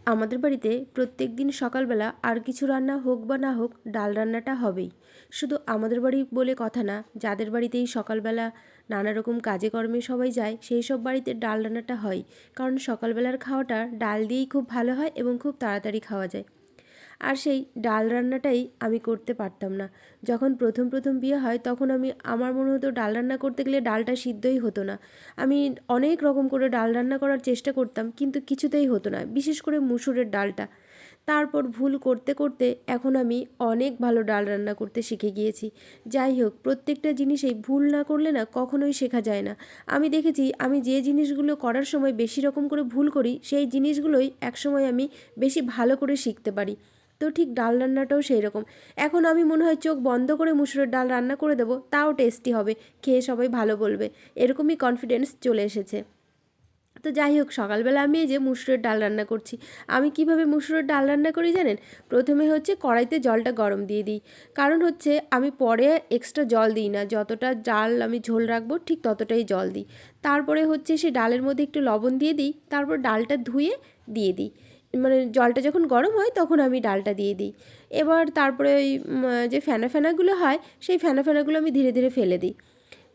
আমাদের বাড়িতে প্রত্যেকদিন সকালবেলা আর কিছু রান্না হোক বা না হোক ডাল রান্নাটা হবেই। শুধু আমাদের বাড়ি বলে কথা না, যাদের বাড়িতেই সকালবেলা নানা রকম কাজে কর্মে সবাই যায় সেই সব বাড়িতে ডাল রান্নাটা হয়। কারণ সকালবেলার খাওয়াটা ডাল দিয়েই খুব ভালো হয় এবং খুব তাড়াতাড়ি খাওয়া যায়। আর সেই ডাল রান্নাটাই আমি করতে পারতাম না। যখন প্রথম প্রথম বিয়ে হয় তখন আমার মনে হতো ডাল রান্না করতে গেলে ডালটা সিদ্ধই হতো না। আমি অনেক রকম করে ডাল রান্না করার চেষ্টা করতাম কিন্তু কিছুতেই হতো না, বিশেষ করে মুসুরের ডালটা। তারপর ভুল করতে করতে এখন আমি অনেক ভালো ডাল রান্না করতে শিখে গিয়েছি। যাই হোক, প্রত্যেকটা জিনিসেই ভুল না করলে না কখনোই শেখা যায় না। আমি দেখেছি আমি যে জিনিসগুলো করার সময় বেশি রকম করে ভুল করি সেই জিনিসগুলোই একসময় আমি বেশি ভালো করে শিখতে পারি। তো ঠিক ডাল রান্নাটাও সেই রকম। এখন আমি মনে হয় চোখ বন্ধ করে মুসুরের ডাল রান্না করে দেবো, তাও টেস্টি হবে, খেয়ে সবাই ভালো বলবে, এরকমই কনফিডেন্স চলে এসেছে। তো যাই হোক, সকালবেলা আমি এই যে মুসুরের ডাল রান্না করছি। আমি কিভাবে মুসুরের ডাল রান্না করি জানেন? প্রথমে হচ্ছে কড়াইতে জলটা গরম দিয়ে দিই। কারণ হচ্ছে আমি পরে এক্সট্রা জল দিই না, যতটা ডাল আমি ঝোল রাখবো ঠিক ততটাই জল দিই। তারপরে হচ্ছে সে ডালের মধ্যে একটু লবণ দিয়ে দিই, তারপর ডালটা ধুয়ে দিয়ে দিই। মানে জলটা যখন গরম হয় তখন আমি ডালটা দিয়ে দিই। এবার তারপরে ওই যে ফেনা ফেনাগুলো হয় সেই ফেনা ফেনাগুলো আমি ধীরে ধীরে ফেলে দিই।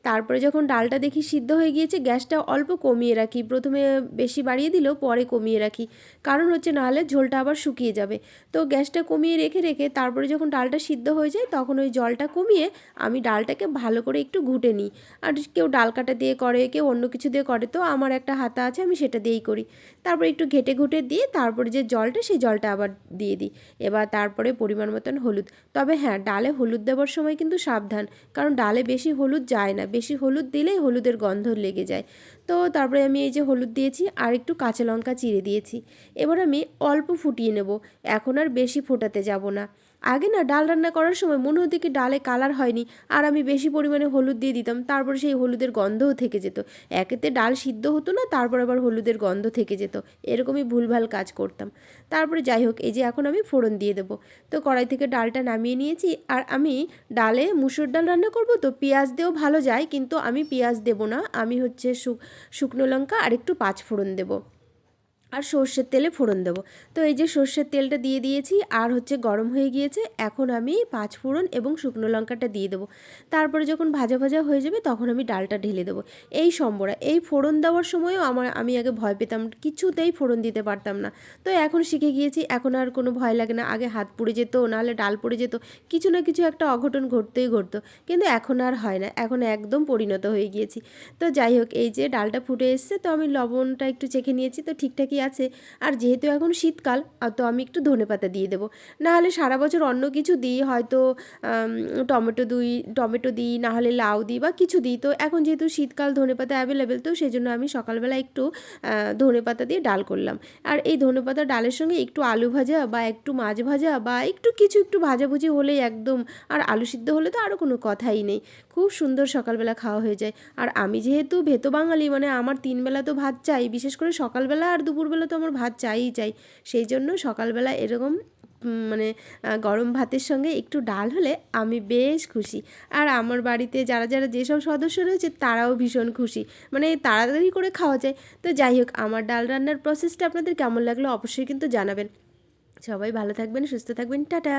তারপরে যখন ডালটা দেখি সিদ্ধ হয়ে গিয়েছে, গ্যাসটা অল্প কমিয়ে রাখি, প্রথমে বেশি বাড়িয়ে দিলেও পরে কমিয়ে রাখি। কারণ হচ্ছে নাহলে ঝোলটা আবার শুকিয়ে যাবে। তো গ্যাসটা কমিয়ে রেখে রেখে তারপরে যখন ডালটা সিদ্ধ হয়ে যায় তখন ওই জলটা কমিয়ে আমি ডালটাকে ভালো করে একটু ঘুটে নিই। আর কেউ ডাল কাটা দিয়ে করে, কেউ অন্য কিছু দিয়ে করে, তো আমার একটা হাতা আছে আমি সেটা দিয়েই করি। তারপরে একটু ঘেটে ঘুটে দিয়ে তারপরে যে জলটা সেই জলটা আবার দিয়ে দিই। এবার তারপরে পরিমাণ মতন হলুদ। তবে হ্যাঁ, ডালে হলুদ দেওয়ার সময় কিন্তু সাবধান, কারণ ডালে বেশি হলুদ যায় না, বেশি হলুদ দিলেই হলুদের গন্ধ লেগে যায়। তো তারপরে আমি এই যে হলুদ দিয়েছি আর একটু কাঁচা লঙ্কা চিড়ে দিয়েছি। এবার আমি অল্প ফুটিয়ে নেব, এখন আর বেশি ফোটাতে যাব না। আগে না ডাল রান্না করার সময় মনে হতো কি ডালে কালার হয়নি, আর আমি বেশি পরিমাণে হলুদ দিয়ে দিতাম, তারপরে সেই হলুদের গন্ধও থেকে যেত। একেতে ডাল সিদ্ধ হতো না, তারপর আবার হলুদের গন্ধ থেকে যেত, এরকমই ভুলভাল কাজ করতাম। তারপরে যাই হোক, এই যে এখন আমি ফোড়ন দিয়ে দেবো। তো কড়াই থেকে ডালটা নামিয়ে নিয়েছি, আর আমি ডালে মুসুর ডাল রান্না করব তো পেঁয়াজ দিয়েও ভালো যায়, কিন্তু আমি পেঁয়াজ দেবো না, আমি হচ্ছে শুকনো লঙ্কা আর একটু পাঁচফোড়ন দেবো আর সর্ষের তেলে ফোড়ন দেবো। তো এই যে সর্ষের তেলটা দিয়ে দিয়েছি আর হচ্ছে গরম হয়ে গিয়েছে, এখন আমি পাঁচফোড়ন এবং শুকনো লঙ্কাটা দিয়ে দেবো। তারপরে যখন ভাজা ভাজা হয়ে যাবে তখন আমি ডালটা ঢেলে দেবো। এই সম্বরা, এই ফোড়ন দেওয়ার সময়ও আমি আগে ভয় পেতাম, কিছুতেই ফোড়ন দিতে পারতাম না। তো এখন শিখে গিয়েছি, এখন আর কোনো ভয় লাগে না। আগে হাত পুড়ে যেত, নাহলে ডাল পুড়ে যেত, কিছু না কিছু একটা অঘটন ঘটতেই ঘটতো, কিন্তু এখন আর হয় না, এখন একদম পরিণত হয়ে গিয়েছি। তো যাই হোক, এই যে ডালটা ফুটে এসছে, তো আমি লবণটা একটু চেখে নিয়েছি, তো ঠিকঠাকই আছে। আর যেহেতু এখন শীতকাল, তো আমি একটু ধনেপাতা দিয়ে দেবো। নাহলে সারা বছর অন্য কিছু দিই, হয়তো টমেটো দিই, নাহলে লাউ দিই বা কিছু দিই। তো এখন যেহেতু শীতকাল, ধনেপাতা অ্যাভেলেবেল, তো সেই জন্য আমি সকালবেলা একটু ধনেপাতা দিয়ে ডাল করলাম। আর এই ধনেপাতা ডালের সঙ্গে একটু আলু ভাজা বা একটু মাছ ভাজা বা একটু ভাজাভুজি হলেই একদম, আর আলু সিদ্ধ হলে তো আরও কোনো কথাই নেই, খুব সুন্দর সকালবেলা খাওয়া হয়ে যায়। আর আমি যেহেতু ভেতো বাঙালি, মানে আমার 3 বেলা তো ভাত চাই, বিশেষ করে সকালবেলা আর দুপুরবেলা তো আমার ভাত চাইই চাই। সেই জন্য সকালবেলা এরকম মানে গরম ভাতের সঙ্গে একটু ডাল হলে আমি বেশ খুশি। আর আমার বাড়িতে যারা যারা যেসব সদস্য রয়েছে তারাও ভীষণ খুশি, মানে তাড়াতাড়ি করে খাওয়া যায়। তো যাই হোক, আমার ডাল রান্নার প্রসেসটা আপনাদের কেমন লাগলো অবশ্যই কিন্তু জানাবেন। সবাই ভালো থাকবেন, সুস্থ থাকবেন, টাটা।